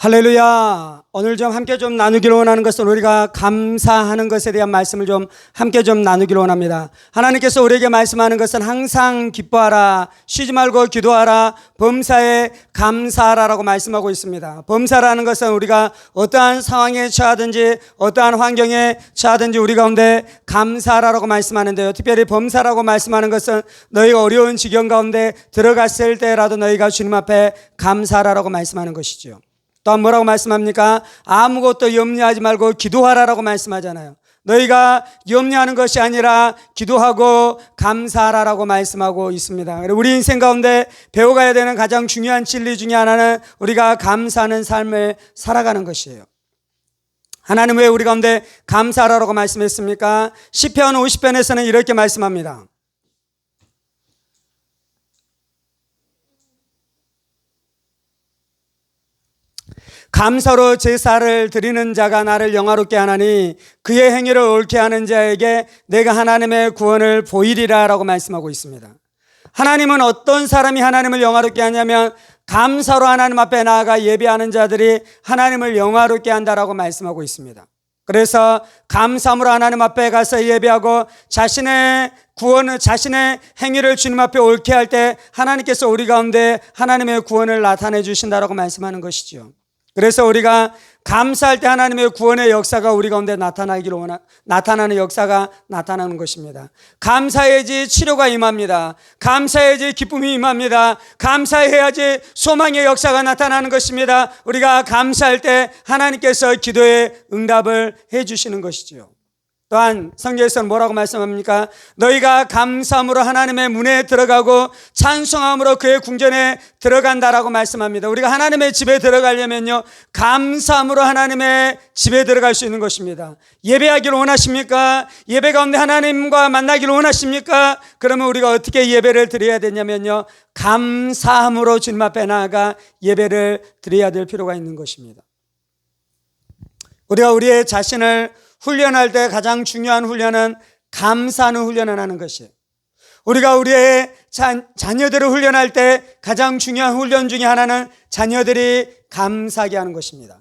할렐루야. 오늘 좀 함께 좀 나누기로 원하는 것은 우리가 감사하는 것에 대한 말씀을 좀 함께 좀 나누기로 원합니다. 하나님께서 우리에게 말씀하는 것은 항상 기뻐하라, 쉬지 말고 기도하라, 범사에 감사하라라고 말씀하고 있습니다. 범사라는 것은 우리가 어떠한 상황에 처하든지 어떠한 환경에 처하든지 우리 가운데 감사하라고 말씀하는데요. 특별히 범사라고 말씀하는 것은 너희가 어려운 지경 가운데 들어갔을 때라도 너희가 주님 앞에 감사하라고 말씀하는 것이죠. 또한 뭐라고 말씀합니까? 아무것도 염려하지 말고 기도하라라고 말씀하잖아요. 너희가 염려하는 것이 아니라 기도하고 감사하라라고 말씀하고 있습니다. 우리 인생 가운데 배워가야 되는 가장 중요한 진리 중에 하나는 우리가 감사하는 삶을 살아가는 것이에요. 하나님 왜 우리 가운데 감사하라고 말씀했습니까? 시편 50편에서는 이렇게 말씀합니다. 감사로 제사를 드리는 자가 나를 영화롭게 하나니 그의 행위를 옳게 하는 자에게 내가 하나님의 구원을 보이리라 라고 말씀하고 있습니다. 하나님은 어떤 사람이 하나님을 영화롭게 하냐면 감사로 하나님 앞에 나아가 예배하는 자들이 하나님을 영화롭게 한다라고 말씀하고 있습니다. 그래서 감사함으로 하나님 앞에 가서 예배하고 자신의 구원을, 자신의 행위를 주님 앞에 옳게 할 때 하나님께서 우리 가운데 하나님의 구원을 나타내 주신다라고 말씀하는 것이죠. 그래서 우리가 감사할 때 하나님의 구원의 역사가 우리 가운데 나타나는 역사가 나타나는 것입니다. 감사해야지 치료가 임합니다. 감사해야지 기쁨이 임합니다. 감사해야지 소망의 역사가 나타나는 것입니다. 우리가 감사할 때 하나님께서 기도에 응답을 해 주시는 것이죠. 또한 성경에서는 뭐라고 말씀합니까? 너희가 감사함으로 하나님의 문에 들어가고 찬송함으로 그의 궁전에 들어간다라고 말씀합니다. 우리가 하나님의 집에 들어가려면요, 감사함으로 하나님의 집에 들어갈 수 있는 것입니다. 예배하기를 원하십니까? 예배 가운데 하나님과 만나기를 원하십니까? 그러면 우리가 어떻게 예배를 드려야 되냐면요, 감사함으로 주님 앞에 나아가 예배를 드려야 될 필요가 있는 것입니다. 우리가 우리의 자신을 훈련할 때 가장 중요한 훈련은 감사하는 훈련을 하는 것이에요. 우리가 우리의 자녀들을 훈련할 때 가장 중요한 훈련 중에 하나는 자녀들이 감사하게 하는 것입니다.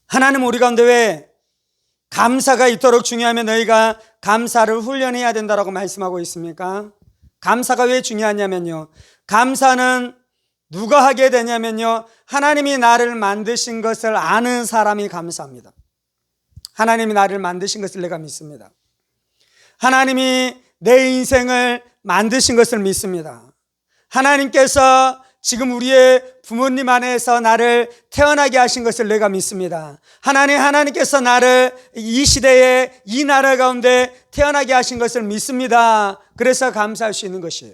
하나님 우리 가운데 왜 감사가 있도록 중요하면 너희가 감사를 훈련해야 된다고 말씀하고 있습니까? 감사가 왜 중요하냐면요, 감사는 누가 하게 되냐면요, 하나님이 나를 만드신 것을 아는 사람이 감사합니다. 하나님이 나를 만드신 것을 내가 믿습니다. 하나님이 내 인생을 만드신 것을 믿습니다. 하나님께서 지금 우리의 부모님 안에서 나를 태어나게 하신 것을 내가 믿습니다. 하나님께서 나를 이 시대에 이 나라 가운데 태어나게 하신 것을 믿습니다. 그래서 감사할 수 있는 것이에요.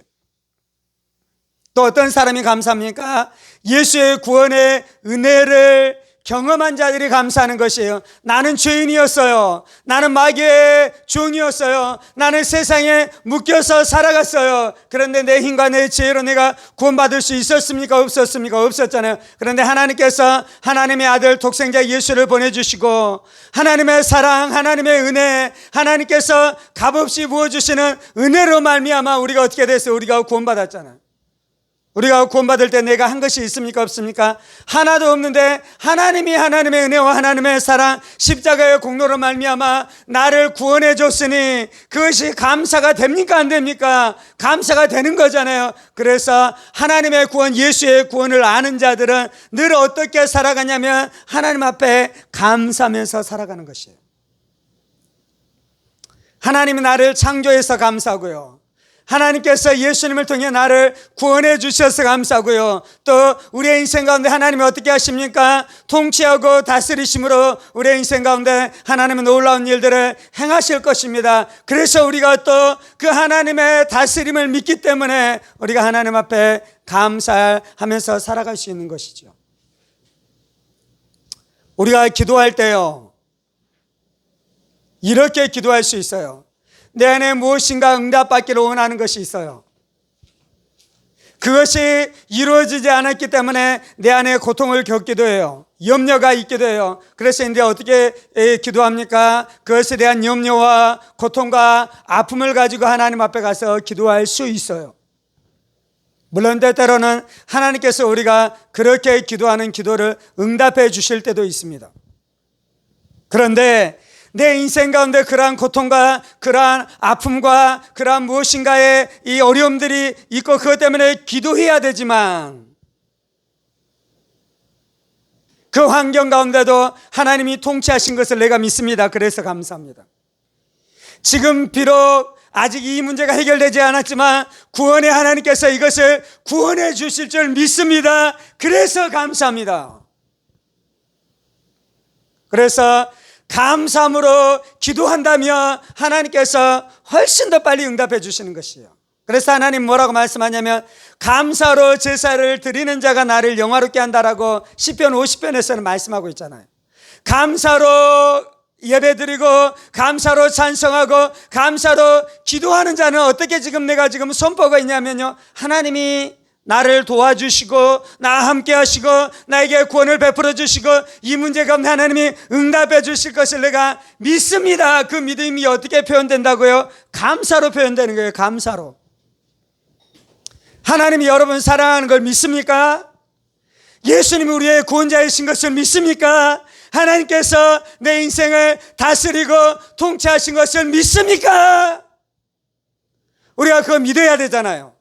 또 어떤 사람이 감사합니까? 예수의 구원의 은혜를 경험한 자들이 감사하는 것이에요. 나는 죄인이었어요. 나는 마귀의 종이었어요. 나는 세상에 묶여서 살아갔어요. 그런데 내 힘과 내 지혜로 내가 구원받을 수 있었습니까? 없었습니까? 없었잖아요. 그런데 하나님께서 하나님의 아들 독생자 예수를 보내주시고 하나님의 사랑, 하나님의 은혜, 하나님께서 값없이 부어주시는 은혜로 말미암아 우리가 어떻게 됐어요? 우리가 구원받았잖아요. 우리가 구원받을 때 내가 한 것이 있습니까? 없습니까? 하나도 없는데 하나님이 하나님의 은혜와 하나님의 사랑, 십자가의 공로로 말미암아 나를 구원해 줬으니 그것이 감사가 됩니까? 안 됩니까? 감사가 되는 거잖아요. 그래서 하나님의 구원, 예수의 구원을 아는 자들은 늘 어떻게 살아가냐면 하나님 앞에 감사하면서 살아가는 것이에요. 하나님이 나를 창조해서 감사하고요, 하나님께서 예수님을 통해 나를 구원해 주셔서 감사하고요, 또 우리의 인생 가운데 하나님이 어떻게 하십니까? 통치하고 다스리심으로 우리의 인생 가운데 하나님은 놀라운 일들을 행하실 것입니다. 그래서 우리가 또 그 하나님의 다스림을 믿기 때문에 우리가 하나님 앞에 감사하면서 살아갈 수 있는 것이죠. 우리가 기도할 때요, 이렇게 기도할 수 있어요. 내 안에 무엇인가 응답받기를 원하는 것이 있어요. 그것이 이루어지지 않았기 때문에 내 안에 고통을 겪기도 해요. 염려가 있기도 해요. 그래서 이제 어떻게 기도합니까? 그것에 대한 염려와 고통과 아픔을 가지고 하나님 앞에 가서 기도할 수 있어요. 물론 때때로는 하나님께서 우리가 그렇게 기도하는 기도를 응답해 주실 때도 있습니다. 그런데 내 인생 가운데 그러한 고통과 그러한 아픔과 그러한 무엇인가의 이 어려움들이 있고 그것 때문에 기도해야 되지만 그 환경 가운데도 하나님이 통치하신 것을 내가 믿습니다. 그래서 감사합니다. 지금 비록 아직 이 문제가 해결되지 않았지만 구원의 하나님께서 이것을 구원해 주실 줄 믿습니다. 그래서 감사합니다. 그래서 감사함으로 기도한다면 하나님께서 훨씬 더 빨리 응답해 주시는 것이에요. 그래서 하나님 뭐라고 말씀하냐면 감사로 제사를 드리는 자가 나를 영화롭게 한다라고 시편 50편에서는 말씀하고 있잖아요. 감사로 예배드리고 감사로 찬송하고 감사로 기도하는 자는 어떻게 지금 내가 지금 선포가 있냐면요, 하나님이 나를 도와주시고 나와 함께 하시고 나에게 구원을 베풀어 주시고 이 문제 가운데 하나님이 응답해 주실 것을 내가 믿습니다. 그 믿음이 어떻게 표현된다고요? 감사로 표현되는 거예요. 감사로. 하나님이 여러분 사랑하는 걸 믿습니까? 예수님이 우리의 구원자이신 것을 믿습니까? 하나님께서 내 인생을 다스리고 통치하신 것을 믿습니까? 우리가 그거 믿어야 되잖아요.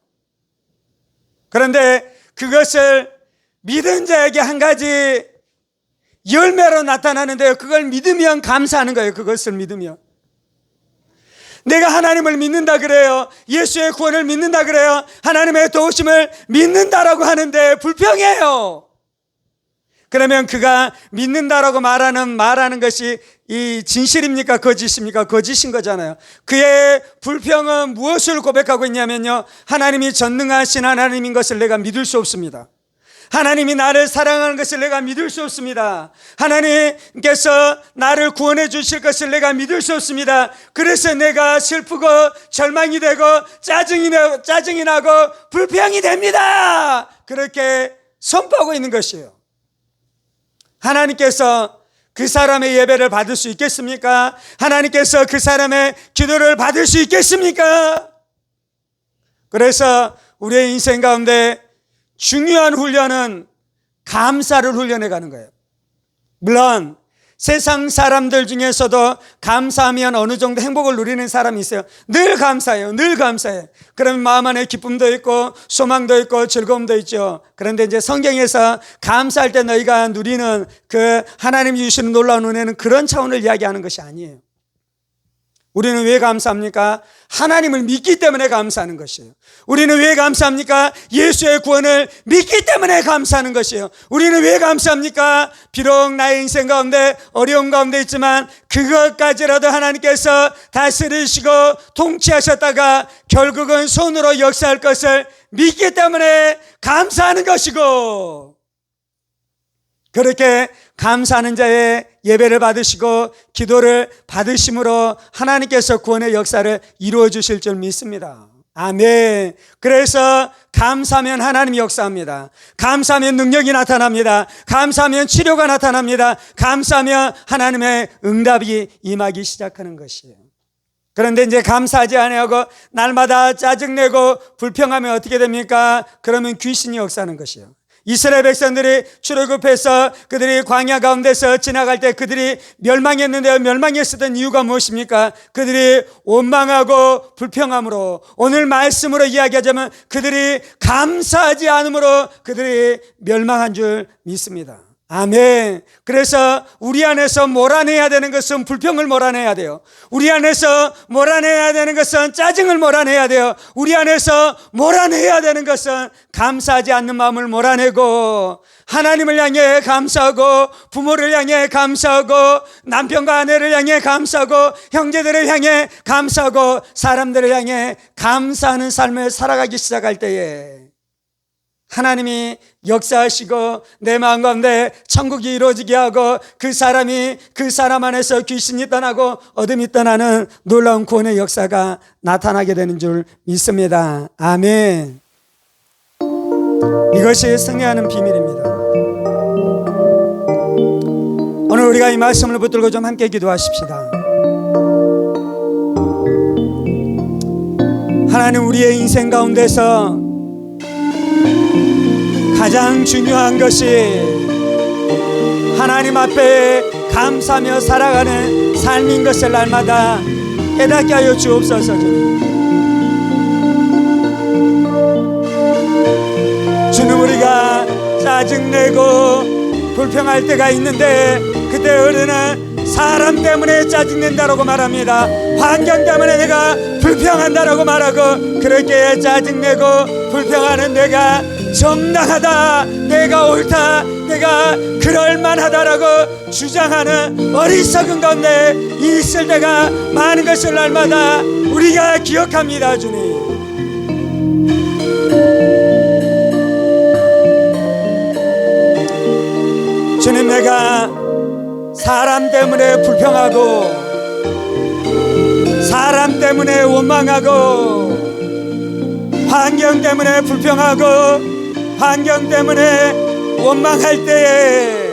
그런데 그것을 믿은 자에게 한 가지 열매로 나타나는데요, 그걸 믿으면 감사하는 거예요. 그것을 믿으면 내가 하나님을 믿는다 그래요. 예수의 구원을 믿는다 그래요. 하나님의 도우심을 믿는다라고 하는데 불평해요. 그러면 그가 믿는다라고 말하는 것이 이 진실입니까? 거짓입니까? 거짓인 거잖아요. 그의 불평은 무엇을 고백하고 있냐면요, 하나님이 전능하신 하나님인 것을 내가 믿을 수 없습니다. 하나님이 나를 사랑하는 것을 내가 믿을 수 없습니다. 하나님께서 나를 구원해 주실 것을 내가 믿을 수 없습니다. 그래서 내가 슬프고 절망이 되고 짜증이 나고 불평이 됩니다. 그렇게 선포하고 있는 것이에요. 하나님께서 그 사람의 예배를 받을 수 있겠습니까? 하나님께서 그 사람의 기도를 받을 수 있겠습니까? 그래서 우리의 인생 가운데 중요한 훈련은 감사를 훈련해 가는 거예요. 물론 세상 사람들 중에서도 감사하면 어느 정도 행복을 누리는 사람이 있어요. 늘 감사해요. 늘 감사해. 그러면 마음 안에 기쁨도 있고 소망도 있고 즐거움도 있죠. 그런데 이제 성경에서 감사할 때 너희가 누리는 그 하나님이 주시는 놀라운 은혜는 그런 차원을 이야기하는 것이 아니에요. 우리는 왜 감사합니까? 하나님을 믿기 때문에 감사하는 것이에요. 우리는 왜 감사합니까? 예수의 구원을 믿기 때문에 감사하는 것이에요. 우리는 왜 감사합니까? 비록 나의 인생 가운데 어려움 가운데 있지만 그것까지라도 하나님께서 다스리시고 통치하셨다가 결국은 손으로 역사할 것을 믿기 때문에 감사하는 것이고, 그렇게 감사하는 자의 예배를 받으시고 기도를 받으심으로 하나님께서 구원의 역사를 이루어 주실 줄 믿습니다. 아멘. 그래서 감사하면 하나님이 역사합니다. 감사하면 능력이 나타납니다. 감사하면 치료가 나타납니다. 감사하면 하나님의 응답이 임하기 시작하는 것이에요. 그런데 이제 감사하지 아니하고 날마다 짜증내고 불평하면 어떻게 됩니까? 그러면 귀신이 역사하는 것이에요. 이스라엘 백성들이 출애굽해서 그들이 광야 가운데서 지나갈 때 그들이 멸망했는데요, 멸망했었던 이유가 무엇입니까? 그들이 원망하고 불평함으로, 오늘 말씀으로 이야기하자면 그들이 감사하지 않으므로 그들이 멸망한 줄 믿습니다. 아멘. 그래서 우리 안에서 몰아내야 되는 것은 불평을 몰아내야 돼요. 우리 안에서 몰아내야 되는 것은 짜증을 몰아내야 돼요. 우리 안에서 몰아내야 되는 것은 감사하지 않는 마음을 몰아내고 하나님을 향해 감사하고 부모를 향해 감사하고 남편과 아내를 향해 감사하고 형제들을 향해 감사하고 사람들을 향해 감사하는 삶을 살아가기 시작할 때에 하나님이 역사하시고 내 마음 가운데 천국이 이루어지게 하고 그 사람 안에서 귀신이 떠나고 어둠이 떠나는 놀라운 구원의 역사가 나타나게 되는 줄 믿습니다. 아멘. 이것이 승리하는 비밀입니다. 오늘 우리가 이 말씀을 붙들고 좀 함께 기도하십시다. 하나님, 우리의 인생 가운데서 가장 중요한 것이 하나님 앞에 감사하며 살아가는 삶인 것을 날마다 깨닫게 하여 주옵소서. 주님, 우리가 짜증내고 불평할 때가 있는데 그때 우리는 사람 때문에 짜증낸다라고 말합니다. 환경 때문에 내가 불평한다라고 말하고, 그렇게 짜증내고 불평하는 내가 정당하다, 내가 옳다, 내가 그럴만하다라고 주장하는 어리석은 가운데 있을 때가 많은 것을 날마다 우리가 기억합니다. 주님, 주님, 내가 사람 때문에 불평하고 사람 때문에 원망하고 환경 때문에 불평하고 환경 때문에 원망할 때에